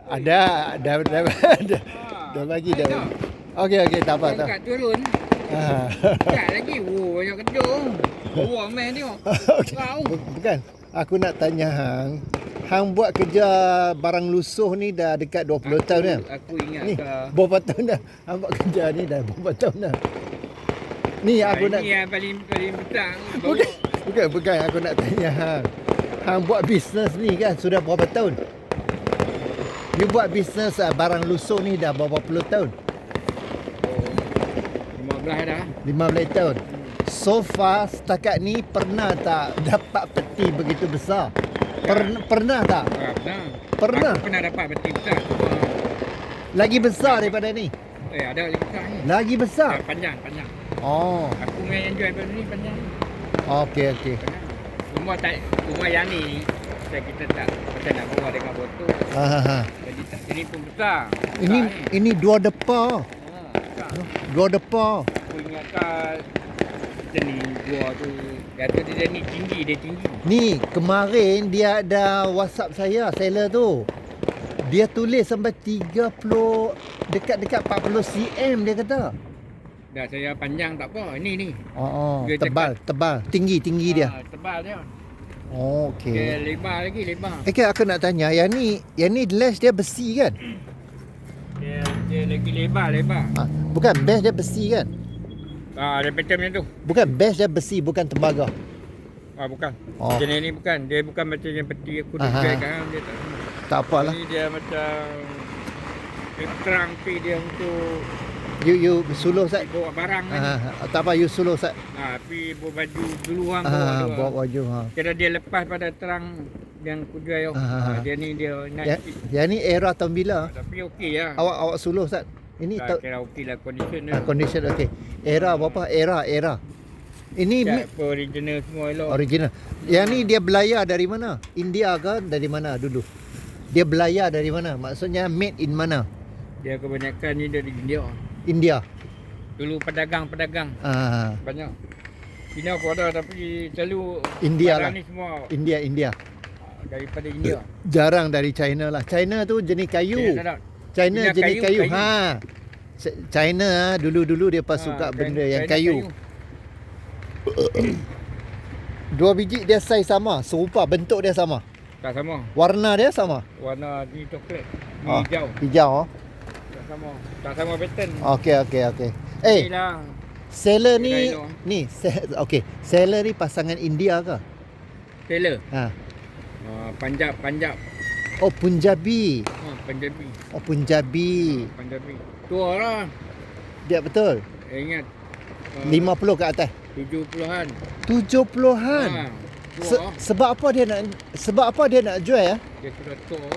Ada, dah bagi dah. Okey, tak apa. Kat turun. Ah. Kat lagi. Oh, banyak kedung. Bawah main tengok. Okey. Bukan. Aku nak tanya Hang buat kerja barang lusuh ni dah dekat 20 tahun dah. Aku ingat Ni, ke. berapa tahun dah? Hang buat kerja ni dah berapa tahun dah? Ni aku nak. Ini yang paling petang. Bukan. Aku nak tanya Hang buat bisnes ni kan sudah berapa tahun? You buat bisnes barang lusuh ni dah berapa puluh tahun? 15 dah. 15 tahun. So far setakat ni pernah tak dapat peti begitu besar? Pernah tak? Pernah. Aku pernah dapat peti besar. Lagi besar daripada ni? Ada lagi besar ni. Lagi besar? Panjang. Oh. Aku main enjoy pada ni panjang. Okey. Rumah yang ni kita tak macam nak bawa dengan botol. Jadi ini pun besar. Ini dua depa. Besar. Dua depa. Aku ingatkan jenis gua tu. Dia ni tinggi. Ni kemarin dia ada WhatsApp saya, seller tu. Dia tulis sampai 30 dekat 40 cm dia kata. Dah saya panjang tak apa. Ini. Oh, Dia tebal. Tinggi dia. Tebal dia. Oh, okey. Dia lebar. Okey, aku nak tanya, yang ni lash dia besi kan? Dia lagi lebar. Bukan, base dia besi kan? Dia pattern macam tu. Bukan, base dia besi, bukan tembaga. Bukan. Oh. Jenis ni bukan. Dia bukan macam yang peti aku dah kan. Dia tak. Tak apalah. Ini dia macam terang dia untuk You suluh sat. bawa barang kan. Tak apa, you suluh sat. Tapi bawa baju dulu orang Bawa baju. Kira dia lepas pada terang yang aku jual. Dia ni dia naik. Yang ni era tahun bila? Tapi okey lah. Awak suluh sat. Ini Kira okey lah condition dia. condition okey. Era berapa? Era. Ini original semua elok. original. Yang ni dia belayar dari mana? India ke dari mana dulu? Dia belayar dari mana? Maksudnya made in mana? Dia kebanyakan ni dari India. India. Dulu pedagang banyak. China pun ada tapi selalu India lah. ni semua India. daripada India. Jarang dari China lah. China tu jenis kayu. China Punya jenis kayu. kayu. China dulu dia pas suka benda yang kayu. Dua biji dia saiz sama, serupa, bentuk dia sama. Tak sama. Warna dia sama. Warna ni coklat, ni hijau. Hijau. Tak sama pattern. Okey. Inilah. Seller ni Dia okey. Seller ni pasangan India ke? Tailor. Punjab. Oh, Punjabi. Punjabi. Oh, Punjabi. Punjabi. Tua lah. Dia betul. Ingat. 50 ke atas. 70-an. 70-an. Tua. Sebab apa dia nak jual ya? Dia sudah tua.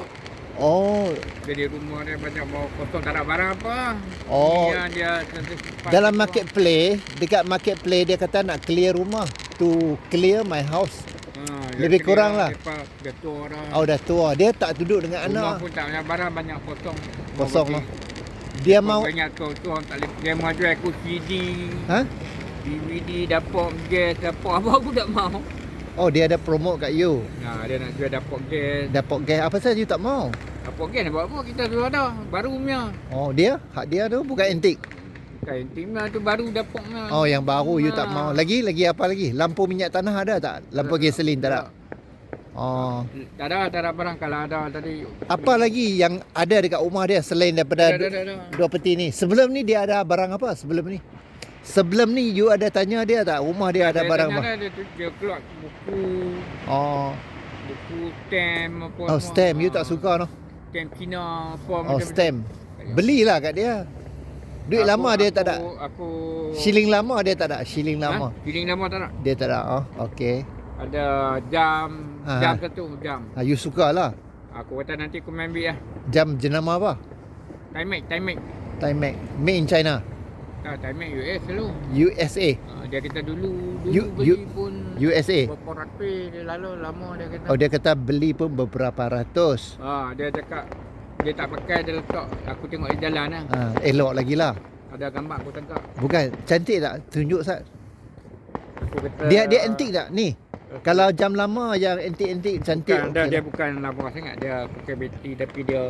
Oh, Jadi rumah dia banyak mau kosong, tak ada barang apa. Oh. Dia dalam marketplace, dekat marketplace dia kata nak clear rumah, to clear my house. Lebih kurang lah. Dia tua dah. Oh, dah tua. Dia tak duduk dengan Rumah anak. pun tak banyak barang, banyak kosong. Kosong lah. Dia mau banyak tu orang tak boleh. Dia mau jual aku CD, DVD, dapur gas, dapur apa aku tak mau. Oh, dia ada promote kat you. Dia nak jual dapur gas. Dapur gas. Apa saja you tak mau? Dapur gas nak buat apa? Kita sudah ada. Baru punya. Oh, hak dia tu bukan antik. Bukan timah tu baru dapurnya. Oh, yang baru you tak mau. Lagi apa lagi? Lampu minyak tanah ada tak? Lampu gasolin tak ada? Oh. Tak ada barang kalau ada tadi. Apa lagi yang ada dekat rumah dia selain daripada Ada. dua peti ni? Sebelum ni dia ada barang apa sebelum ni? Sebelum ni you ada tanya dia tak rumah dia ada barang apa? Dia keluar buku. Oh. Buku stamp apa. Oh, stamp you tak suka no? Stamp Cina apa Oh, stamp. Belilah kat dia. Duit lama dia tak ada. Aku Shilling lama dia tak ada. Shilling lama. Shilling lama tak ada. Dia tak ada. Oh, okey. Ada jam satu jam. You sukalah. Aku kata nanti aku main ambil lah. Jam jenama apa? Timex. Timex. Made in China. Timex US selalu. USA. Dia kata dulu You- beli pun USA. berapa ratus dia lalu lama dia kata. Oh, dia kata beli pun beberapa ratus. Dia cakap dia tak pakai, dia letak. Aku tengok dia jalan lah. Elok lagi lah. Ada gambar aku tangkap. Bukan, cantik tak? Tunjuk Sat. Aku kata Dia antik tak? Ni. Kalau jam lama yang antik-antik cantik Bukan, okey dia lah. bukan lama sangat. Dia pakai bateri tapi dia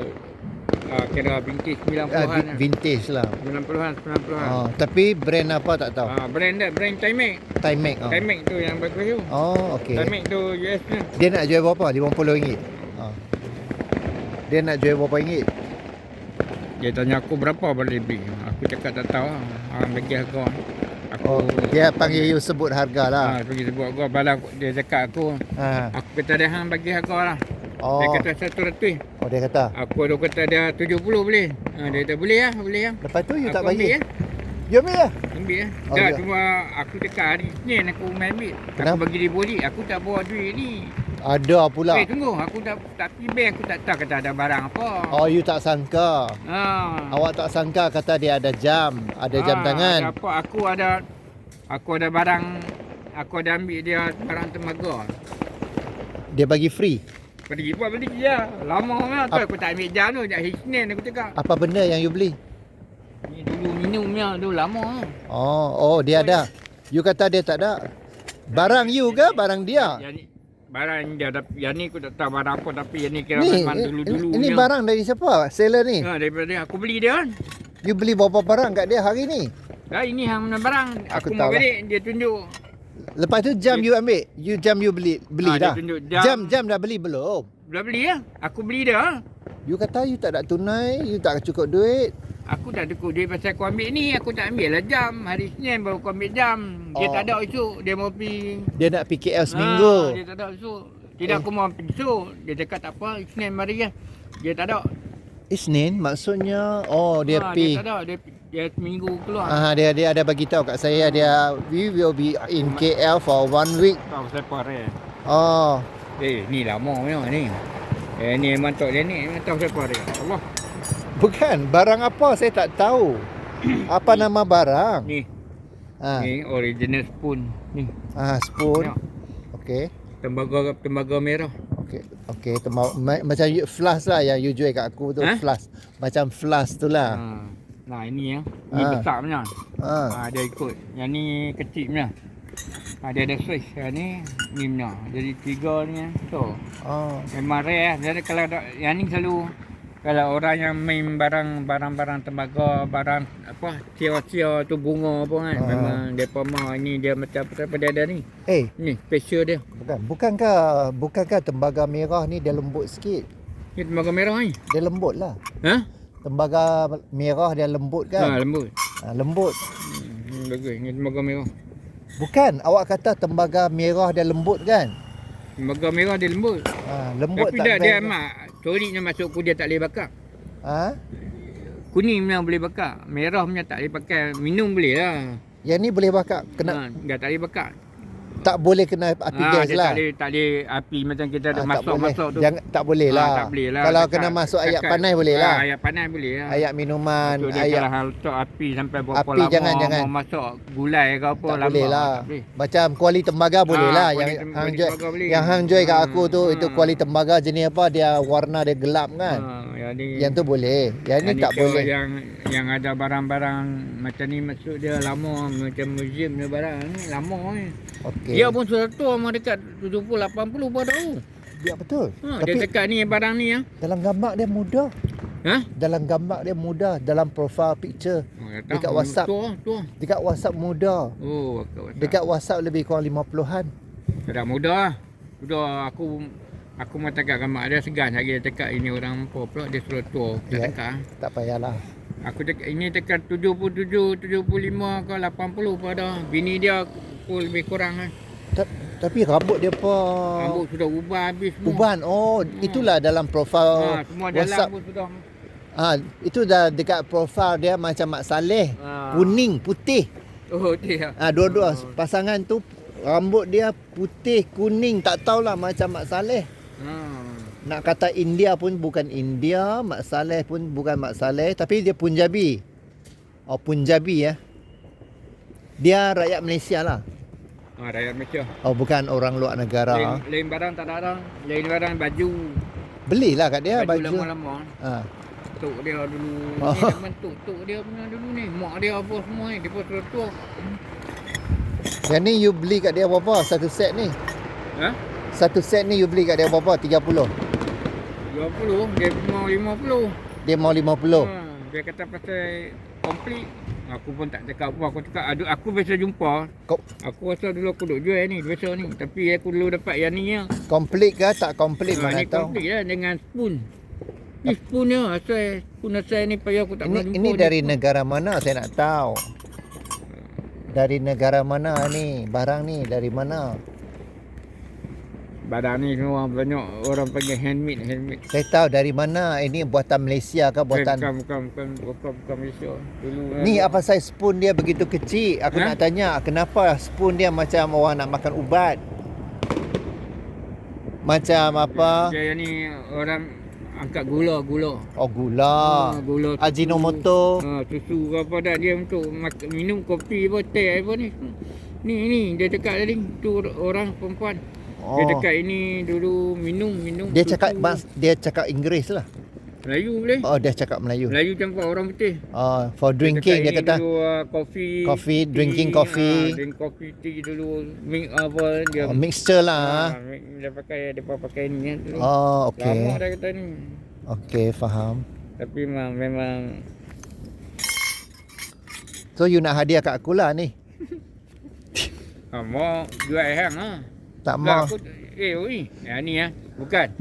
kira vintage 90-an. Vintage lah. 90-an. Tapi brand apa tak tahu. Brand Timex. Timex. Timex tu yang bagus tu. Oh, okey. Timex tu US ni. Dia nak jual berapa? RM50. Dia nak jual berapa ringgit? Dia tanya aku berapa boleh beli. Aku cakap tak tahu lah. Orang bagi harga. Aku Dia panggil you sebut harga lah. pergi sebut harga. Balas dia cakap aku. Aku kata dia hang bagi harga lah. Dia kata 100. Dia kata. Aku ada kata dia 70 boleh. Dia kata boleh lah. Lepas tu you tak Aku bagi. ambil, You ambil lah. Ambil lah. Oh, Tak, ya. cuma aku cakap hari Senin aku main ambil. Kenapa? Aku bagi deposit. Aku tak bawa duit ni. Ada pula. Tunggu. Aku tak pergi bank. Aku tak tahu kata ada barang apa. You tak sangka. Awak tak sangka kata dia ada jam. Ada jam tangan. Ada apa? Aku ada barang. Aku ada ambil dia barang tembaga. Dia bagi free. Pergi buat beli je. Lama lah tu aku tak ambil jam tu. Hari Senin aku cakap. Apa benda yang you beli? Ni dulu minumnya dulu lama. Dia ada. You kata dia tak ada. Barang you ke barang dia? Yang ni barang dia yang ni aku tak tahu barang apa tapi yang ni kira Ni, memang dulu-dulu. ini barang dari siapa? Seller ni. Daripada aku beli dia kan. You beli berapa barang kat dia hari ni? Dah ini hang mana barang. Aku Aku tahu mau lah. balik dia tunjuk. Lepas tu jam you ambil. Jam you beli dah. Dia tunjuk Jam dah beli belum? Dah beli ya. Aku beli dia. You kata you tak ada tunai, you tak cukup duit. Aku tak cukup duit pasal aku ambil ni. Aku tak ambil lah jam. Hari Senin baru aku ambil jam. Dia tak ada esok. Dia mau pergi. Dia nak PKL seminggu. Dia tak ada esok. Tidak aku mau pergi esok. Dia cakap tak apa. Senin mari ya. Dia tak ada. Isnin maksudnya dia Dia pi. tak ada. Dia seminggu keluar. Dia ada bagi tahu kat saya dia we will be in KL for 1 week. Tahu siapa dia. Ni lama memang ni. Ni mantok dia ni. Tahu siapa dia. Allah. Bukan, barang apa saya tak tahu. Apa nama barang? Ni. Ni original spoon. Ni. Spoon. Tengok. Okey. Tembaga merah. Okey, macam flash lah yang you jual kat aku tu, flash. Macam flash tu lah. Nah ini ya. Ni besar punya. Dia ikut. Yang ni kecil punya. Dia ada switch. Yang ni punya. Jadi 3 ni. So. Memang rare. Jadi kalau yang ni selalu kalau orang yang main barang-barang tembaga, barang apa cia-cia tu bunga apa kan. Memang depa mah ini dia macam apa dia ada ni. Ni special dia. Bukankah tembaga merah ni dia lembut sikit? Ni tembaga merah ni. Dia lembut lah. Tembaga merah dia lembut kan? Lembut. Lembut. Bagus. Ni tembaga merah. Bukan, awak kata tembaga merah dia lembut kan? Tembaga merah dia lembut. Lembut tapi tak dia mak soriknya masuk aku dia tak boleh bakar. Kuning punya boleh bakar. Merah punya tak boleh pakai. Minum boleh lah. Yang ni boleh bakar. Enggak tak boleh bakar. Tak boleh kena api gas dia lah. Tak boleh api macam kita ada masuk tu. Tak boleh lah. Tak boleh lah. Kalau kena masuk ayat panas boleh lah. Ayat panas boleh lah. Ayat minuman, ayat kalau letak api sampai berapa api lama jangan. mau masuk gulai ke apa tak lama. Boleh lah. Macam kuali tembaga boleh lah. Yang hang jual kat aku tu itu kuali tembaga jenis apa, dia warna dia gelap kan. Yang tu boleh. Yang ni tak boleh. Yang ada barang-barang macam ni masuk dia lama, macam museum ni barang ni lama ni. Dia pun sudah tua mah dekat 70 80 pun tahu. Ya betul. Dia cakap ni barang ni dalam gambar dia mudah. Dalam gambar dia mudah, dalam profile picture. Dekat WhatsApp. Dekat WhatsApp mudah. Dekat WhatsApp lebih kurang 50-an. Tak mudah. Sudah aku mau cakap gambar dia segan lagi dia cakap ini orang apa pula dia suruh tua. Tak cakap. Tak payahlah. Aku cakap ini cakap 77, 75 ke 80 pada. Bini dia lebih kurang kan. Tapi rambut dia apa? Rambut sudah ubah habis semua. Uban. Itulah dalam profil semua WhatsApp. pun sudah. Itu dah dekat profil dia macam Mak Saleh. Kuning, putih. Dia. Dua-dua pasangan tu rambut dia putih, kuning, tak tahulah macam Mak Saleh. Nak kata India pun bukan India, Mak Saleh pun bukan Mak Saleh, tapi dia Punjabi. Punjabi ya. Dia rakyat Malaysia lah. Rakyat Malaysia. Bukan orang luar negara. Lain barang tak ada. Lain barang baju. Belilah kat dia baju. Lama-lama. Tok dia dulu. Tok dia punya dulu ni. Mak dia apa semua ni. Dia pun tua. Yang ni you beli kat dia berapa? Satu set ni? Ha? Satu set ni you beli kat dia berapa? 30. 20, dia mau 50. Dia mau 50. Dia kata pasal komplit. Aku pun tak cakap apa. Aku cakap aku biasa jumpa. Aku rasa dulu aku duk jual ni biasa ni. Tapi aku dulu dapat yang ni ya. Komplit ke tak komplit mana ni tahu. komplit lah dengan spoon. Ni spoon ni asal ni payah aku tak pernah jumpa. Ini dari negara mana saya nak tahu. Dari negara mana ni? Barang ni dari mana? Barang ni semua banyak orang panggil handmade. Saya tahu dari mana. Ini buatan Malaysia ke buatan? Bukan Malaysia. Dulu ni apa saya spoon dia begitu kecil. Aku nak tanya kenapa spoon dia macam orang nak makan ubat. Macam apa? Dia ni orang angkat gula. Oh gula. Gula. Ajinomoto. Susu apa dah dia untuk minum kopi apa teh apa ni. Ni dia cakap tadi tu orang perempuan. Dia dekat ini dulu minum. Dia cakap Inggeris lah. Melayu boleh? Oh, dia cakap Melayu. Melayu campur orang putih. For drinking dia kata. Dulu, coffee, drinking coffee. Drink coffee, tea dulu mix apa dia. Mixture lah. Dia pakai ni dulu. Okey. Lama dah kata ni. Okey, faham. Tapi memang so you nak hadiah kat aku lah ni. mau jual hang ah. Tak mau. Ni bukan.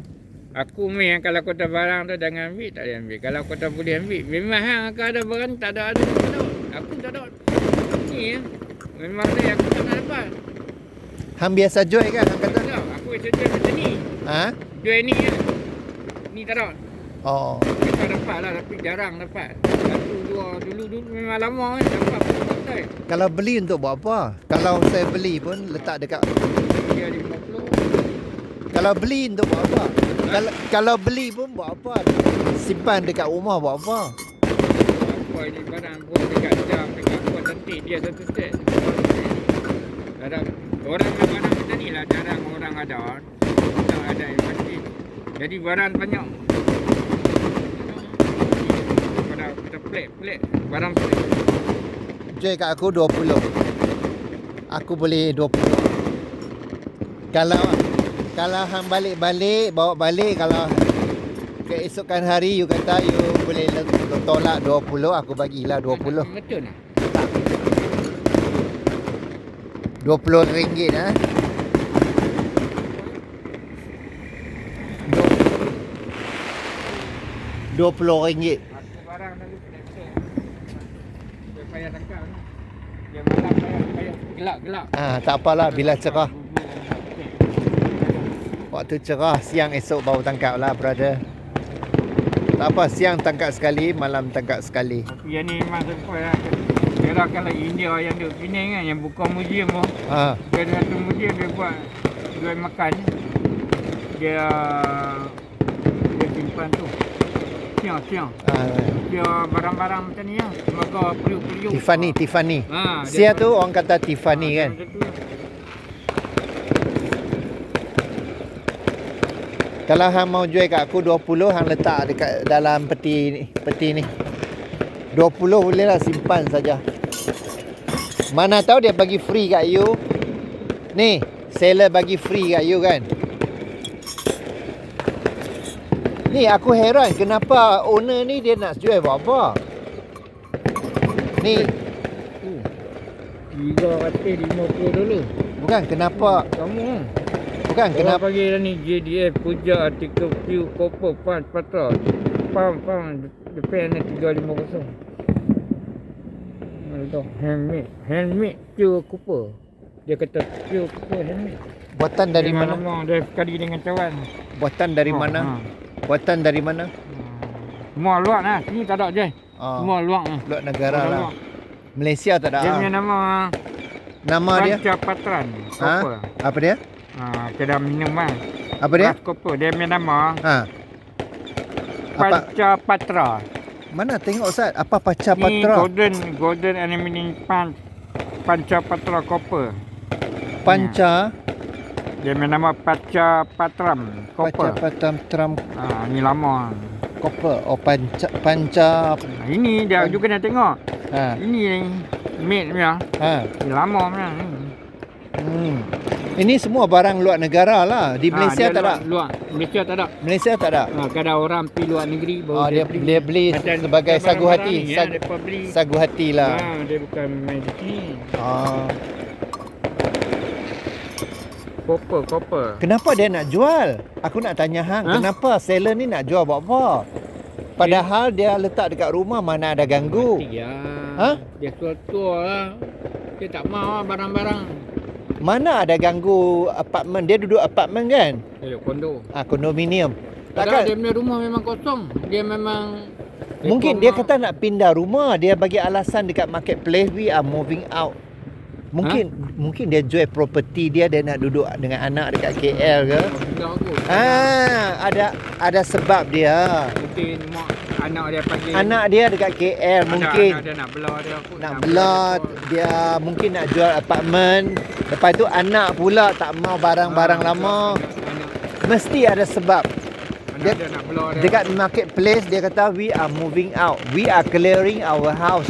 Aku main kalau kau tak barang tu jangan ambil, tak boleh ambil. Kalau kau tak boleh ambil, memang hang akan ada barang tak ada. Aku tak ada. Ni memang saya aku tak nak dapat. Hang biasa jual kan hang kata? Tak, aku biasa jual macam ni. Jual ni ya. Ni tak ada. Kita dapat lah tapi jarang dapat. Satu dua dulu memang lama kan dapat pakai. Kalau beli untuk buat apa? Kalau saya beli pun letak dekat dia 50. Kalau beli untuk buat apa? Kalau beli pun buat apa? Simpan dekat rumah buat apa? Apa ini barang pun dekat jam dekat kuat cantik dia satu set. Ada orang barang macam ni lah jarang orang ada. Tak ada yang pasti. Jadi barang banyak. Kita pelik barang pelik. Jual kat aku 20. Aku boleh 20. Kalau hang balik-balik, bawa balik, kalau keesokan hari you kata you boleh tolak 20, aku bagilah 20. Betul tak? RM20 RM20. Aku barang dulu kena betul. Dia payah tangkap ni. Dia malam payah gelap. Tak apalah bila cerah. Waktu cerah, siang esok baru tangkap lah brother. Tak apa, siang tangkap sekali, malam tangkap sekali. Tapi yang ni memang sempat lah. Kira kalau India yang duduk Penang kan, yang buka museum pun. Dia ada satu museum dia buat jual makan. Dia simpan tu. Siang. Dia barang-barang macam ni lah. Semoga periuk-periuk. Tiffany. Sia tu orang kata Tiffany kan. Kalau hang mau jual kat aku 20, hang letak dekat dalam peti ni. 20 boleh lah, simpan saja. Mana tahu dia bagi free kat you. Ni, seller bagi free kat you kan. Ni aku heran kenapa owner ni dia nak jual buat apa. Ni 350 dulu. Bukan kenapa. Kamu Bukan kenapa panggil ni JDF Puja artikel Q Copper Punch Patra. Pam depan ni 350. Itu handmade Q Copper. Dia kata Q Copper handmade. Buatan dari mana? Dia sekali dengan cawan. Buatan dari mana? Buatan dari mana? Semua luar lah. Sini tak ada je. Semua luar lah. Luar negara lah. Malaysia tak ada. Dia punya nama dia? Panca Patran. Apa dia? Kedai minum lah. Apa dia? Kopo. Dia punya nama Panca Patra. Mana tengok Ustaz? Apa Panca Patra? Ni golden aluminium Panca Patra Copper. Panca? Dia punya nama Panca Patram Copper. Panca Patram. Ni lama. Copper. Oh Panca. Ini dia juga nak tengok. Ini made punya. Ni lama punya. Ini semua barang luar negara lah. Di Malaysia tak ada. Malaysia tak ada. Malaysia tak ada. Kadang orang pergi luar negeri baru dia beli sebagai sagu hati. Sagu hati lah. Dia bukan main di sini. Copper. Kenapa dia nak jual? Aku nak tanya hang, kenapa seller ni nak jual buat apa? Padahal dia letak dekat rumah, mana ada ganggu. Dia tua lah. Dia tak mau barang-barang. Mana ada ganggu apartmen. Dia duduk apartmen kan? Kondo. Kondominium. Takkan dia punya rumah memang kosong. Dia memang mungkin dia kata nak pindah rumah. Dia bagi alasan dekat marketplace, we are moving out. Mungkin dia jual property dia nak duduk dengan anak dekat KL ke? Ada sebab dia. Mungkin anak dia panggil. Anak dia dekat KL mungkin. Anak dia nak belah dia. Nak belah dia mungkin nak jual apartmen. Lepas tu anak pula tak mau barang-barang lama. Mesti ada sebab. Dia nak belah dia. Dekat marketplace dia kata we are moving out. We are clearing our house.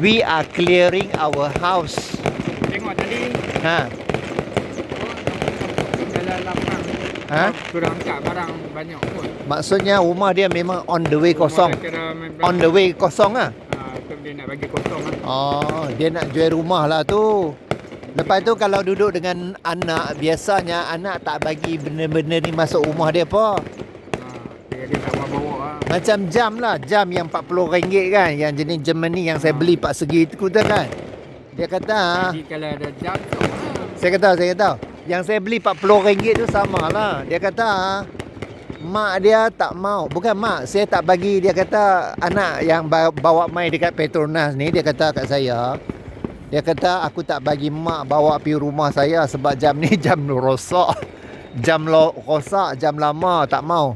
We are clearing our house. Tengok tadi. Dalam lapang. Kurang angkat barang banyak pun. Maksudnya rumah dia memang on the way kosong. On the way kosong lah. Dia nak bagi kosong lah. Dia nak jual rumah lah tu. Lepas tu kalau duduk dengan anak, biasanya anak tak bagi benda-benda ni masuk rumah dia apa. Dia tak mau bawa lah. Macam jam lah. Jam yang RM40 kan. Yang jenis Germany yang saya beli 4 segi tu kan. Dia kata. Jadi kalau ada jam tu. Saya kata. Yang saya beli RM40 tu sama lah. Dia kata. Mak dia tak mau. Bukan mak. Saya tak bagi. Dia kata anak yang bawa mai dekat Petronas ni. Dia kata kat saya. Dia kata aku tak bagi mak bawa pergi rumah saya. Sebab jam ni jam rosak. Jam rosak. Jam lama. Tak mau.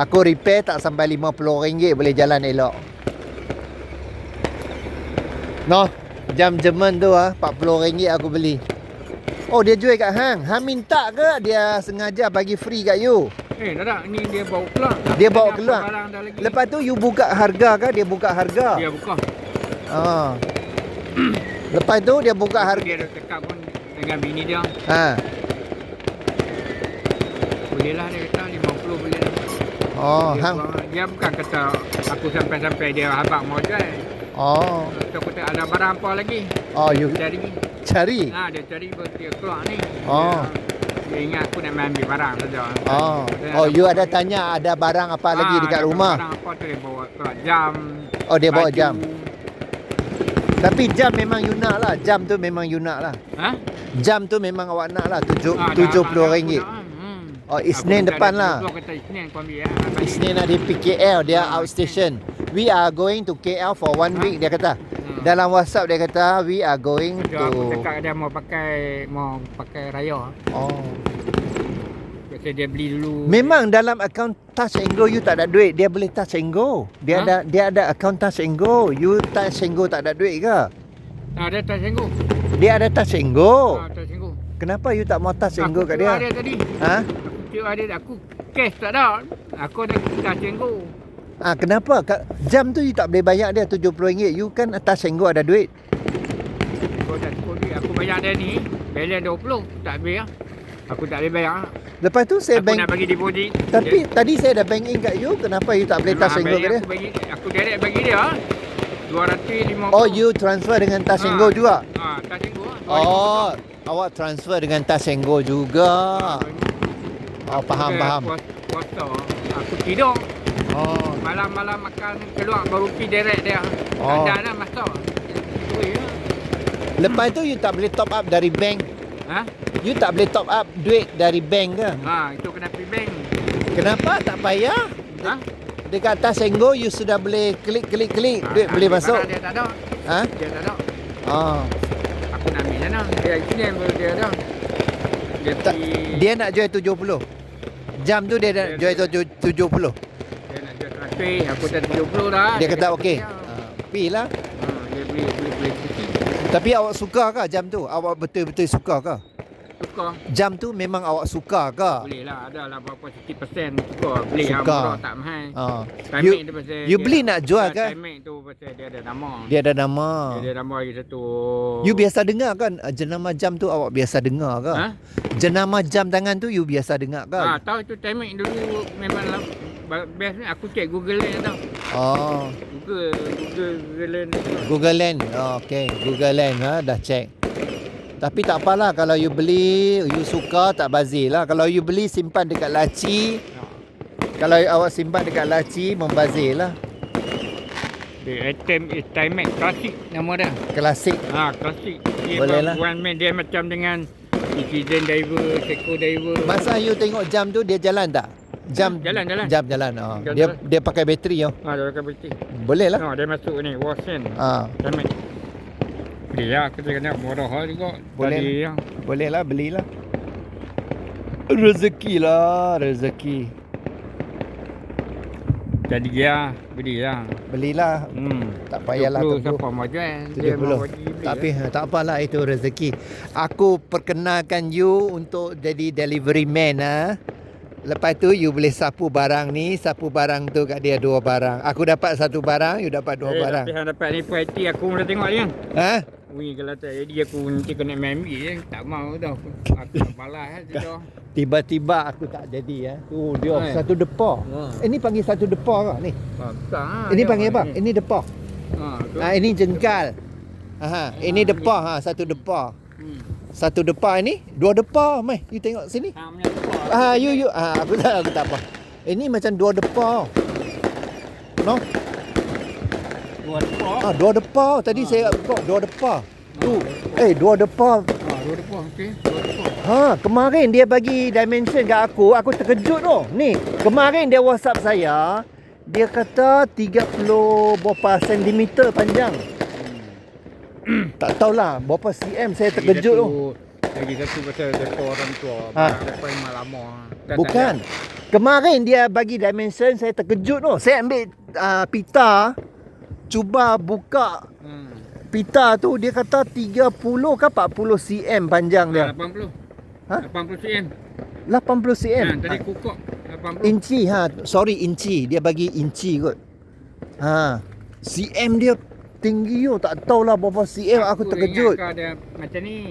Aku repair tak sampai RM50 boleh jalan elok. Jam Jerman tu RM40 aku beli. Oh, dia jual kat hang. Hang minta ke dia sengaja bagi free kat you? Tak. Ni dia bawa keluar. Dia bawa keluar. Lepas tu you buka harga ke? Dia buka harga. Dia buka. Lepas tu dia buka harga. Dia dah cakap pun dengan bini dia. Boleh lah dia kata 50 boleh lah. Dia bukan kata aku sampai-sampai dia habaq mau jual. Dia kata ada barang apa lagi. You cari. Dia cari dia keluar ni. Dia ingat aku nak ambil barang saja. You ada tanya ada barang apa lagi dekat rumah. Barang apa tu dia bawa keluar jam. Dia bawa jam. Tapi jam memang you nak lah. Jam tu memang you nak lah. Jam tu memang awak nak lah. RM70. Isnin depan lah. Isnin nak di PKL. Dia outstation. We are going to KL for 1 week. Dia kata. Dalam WhatsApp dia kata we are going to. Aku cakap dia mau pakai raya. Kata dia beli dulu. Memang dalam akaun Touch and Go you tak ada duit. Dia boleh Touch and Go. Dia ada akaun Touch and Go. You Touch and Go tak ada duit ke? Ada Touch and Go. Dia ada Touch and Go. Touch and Go. Kenapa you tak mau Touch and Go kat dia? Aku ada tadi. Aku cash tak ada. Aku ada Touch and Go. Kenapa? Jam tu you tak boleh bayar dia RM70. You kan Touch and Go ada duit. Aku bayar dia ni. Balance 20. Tak bayar. Aku tak boleh bayar. Lepas tu saya aku nak bagi deposit. Tapi tadi saya dah bank in kat you. Kenapa you tak boleh Touch and Go kat dia? Aku direct bagi dia. 250. You transfer dengan Touch and Go juga? Touch and Go. Awak transfer dengan Touch and Go juga. Faham. Puasa. Aku tidur. Malam-malam makan keluar baru pergi direct dia. Ada lah masa. Lepas tu you tak boleh top up dari bank. You tak boleh top up duit dari bank ke? Itu kena pergi bank. Kenapa tak payah? Dekat Touch and Go you sudah boleh klik duit boleh masuk. Dia tak ada. Dia tak ada. Aku nak ambil sana. Dia sini baru dia ada. Dia nak jual 70. Jam tu dia nak jual 70. Dia nak jual 100. Aku dah 70 dah. Dia kata okey. Pergi lah. Dia beli. Tapi awak suka ke jam tu? Awak betul-betul suka ke? Tukar. Jam tu memang awak suka ke? Boleh lah. Ada lah berapa sekian % tukar. Beli yang Suka. murah tak mahal. You, Timing tu pasal you dia, beli nak jual ke? Timing tu pasal dia ada nama. Dia ada nama. Dia ada nama lagi satu. You biasa dengar kan jenama jam tu awak biasa dengar ke? Ha? Jenama jam tangan tu you biasa dengar ke? Tahu tu timing dulu memang lah. Best ni aku check Google Land tau. Oh, Google Land. Google Land. Oh, okey, Google Land dah check. Tapi tak apalah kalau you beli, you suka tak bazir lah. Kalau you beli simpan dekat laci. Kalau awak simpan dekat laci membazir lah. Dia Timex klasik nama dia. Klasik. Klasik. Dia Boleh lah. dia macam dengan Citizen Diver, Seiko Diver. Masa you tengok jam tu dia jalan tak? Jam Jalan. Jam jalan. Jalan. Dia pakai bateri oh. Dia pakai bateri. Boleh lah. Dia masuk ni Watson. Timex. Beli lah, kita kena murah juga. Boleh. Boleh lah, belilah. Rezeki lah, rezeki. Jadi dia beli lah. Belilah. Tak payahlah 70 siapa mau jual. Dia mau bagi beli. Tapi tak apalah, itu rezeki. Aku perkenalkan you untuk jadi delivery man Lepas tu you boleh sapu barang ni, sapu barang tu kat dia 2 barang. Aku dapat 1 barang, you dapat 2 barang. Tapi hang dapat ni party aku mula tengok dia. Ha? Kalau tak jadi aku nanti kena ambil je. Tak mau tau. Aku tak balas dah. Tiba-tiba aku tak jadi Oh, dia satu depa. Ini panggil satu depa ke ni? Ini panggil apa? Ini depa. Ini jengkal. Ini depa satu depa. Satu depa ini, 2 depa mai. You tengok sini. You aku tak apa. Ini macam 2 depa. No? 2 depa. 2 depa. Tadi saya buka 2 depa. Tu. 2 depa. 2 depa okey. 2 depa. Kemarin dia bagi dimension kat aku terkejut tu. Ni, kemarin dia WhatsApp saya, dia kata 30 berapa sentimeter panjang. Tak tahulah berapa cm, saya terkejut tu. Lagi satu pasal depa orang tua. Depa yang lama. Bukan. Kemarin dia bagi dimension, saya terkejut tu. Saya ambil pita, cuba buka pita tu, dia kata 30 ke 40 cm panjang dia. 80. 80 cm. 80 cm. Tadi kukuk 80. Inci sorry inci, dia bagi inci kot. Cm dia tinggi tak tahulah berapa cm, aku terkejut. Dia macam ni.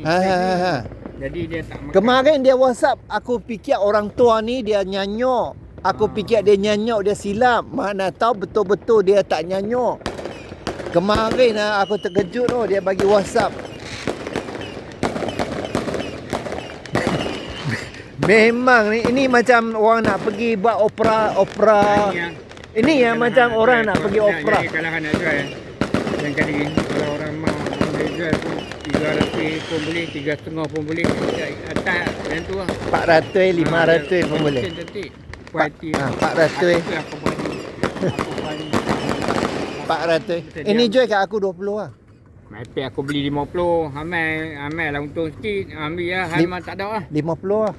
Jadi dia tak makan. Kemarin dia WhatsApp, aku fikir orang tua ni dia nyanyok. Aku fikir dia nyanyok, dia silap. Mana tahu betul-betul dia tak nyanyok. Kemarin aku terkejut dia bagi WhatsApp. Memang ini macam orang nak pergi buat opera. Ini yang macam orang nak pergi opera. Kalau nak jual yang kali ni, kalau orang mau jual pun 300 pun boleh, 3,5 pun boleh. Atas yang tu lah. 400, 500 pun boleh. Cantik. 400. 400. Ini jual kat aku 20 lah. Mepek aku beli 50. Amai lah untung sikit. Ambil lah. Memang tak ada lah. 50 lah.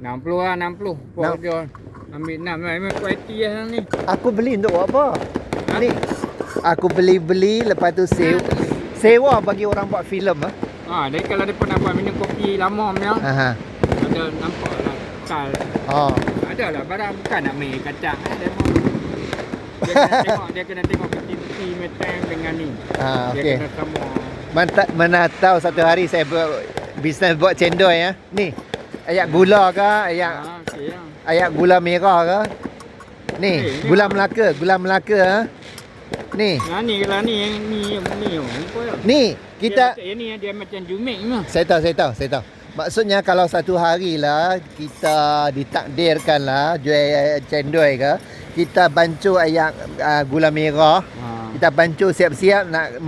60 lah, 60. Buat jual. Ambil 6 lah. Memang kualiti lah ni. Aku beli untuk buat apa? Ni. Aku beli lepas tu sewa bagi orang buat filem Jadi kalau dia pun nak buat minum kopi lama punya. Ada nampak lah kal. Ada lah barang, bukan nak main kacang dia kena tengok peti metal dengan ni. Dia kena sama. Mana tahu satu hari saya buat bisnes buat cendol Ni. Ayak gula ke, ayak gula merah ke? Ni, gula Melaka Ni. Ni, kita ni dia macam jumek ni. Saya tahu. Maksudnya kalau satu hari lah kita ditakdirkan lah jual cendol ke, kita bancuh ayak gula merah. Kita bancuh siap-siap nak